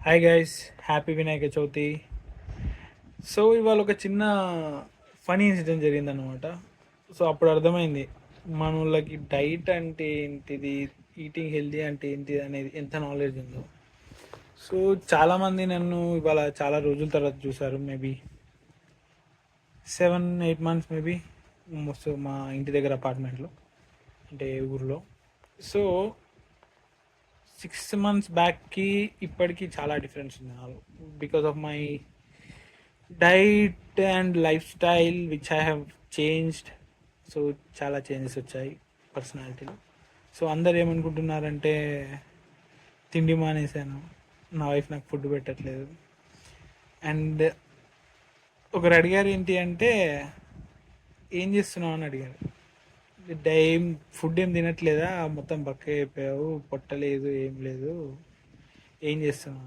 Hi guys, happy Vinayaka Chavithi. So ఇవాళ ఒక చిన్న ఫనీ ఇన్సిడెంట్ జరిగిందనమాట. సో అప్పుడు అర్థమైంది మన వాళ్ళకి డైట్ అంటే ఏంటిది, ఈటింగ్ హెల్దీ అంటే ఏంటిది అనేది ఎంత నాలెడ్జ్ ఉందో. సో చాలామంది నన్ను ఇవాళ చాలా రోజుల తర్వాత చూసారు. Maybe 7-8 months maybe. సో మా ఇంటి దగ్గర అపార్ట్మెంట్లో, అంటే ఊర్లో. సో 6 months బ్యాక్కి ఇప్పటికీ చాలా డిఫరెన్స్ ఉంది నాలో, because of my diet and life style which I have changed. So చాలా చేంజెస్ వచ్చాయి పర్సనాలిటీలో. సో అందరు ఏమనుకుంటున్నారంటే తిండి మానేశాను, నా వైఫ్ నాకు ఫుడ్ పెట్టట్లేదు. అండ్ ఒకరు అడిగారు ఏంటి అంటే, ఏం చేస్తున్నావు అని అడిగారు. ఏం ఫుడ్ ఏం తినట్లేదా, మొత్తం బక్క అయిపోయావు, పొట్టలేదు ఏం లేదు, ఏం చేస్తున్నావు.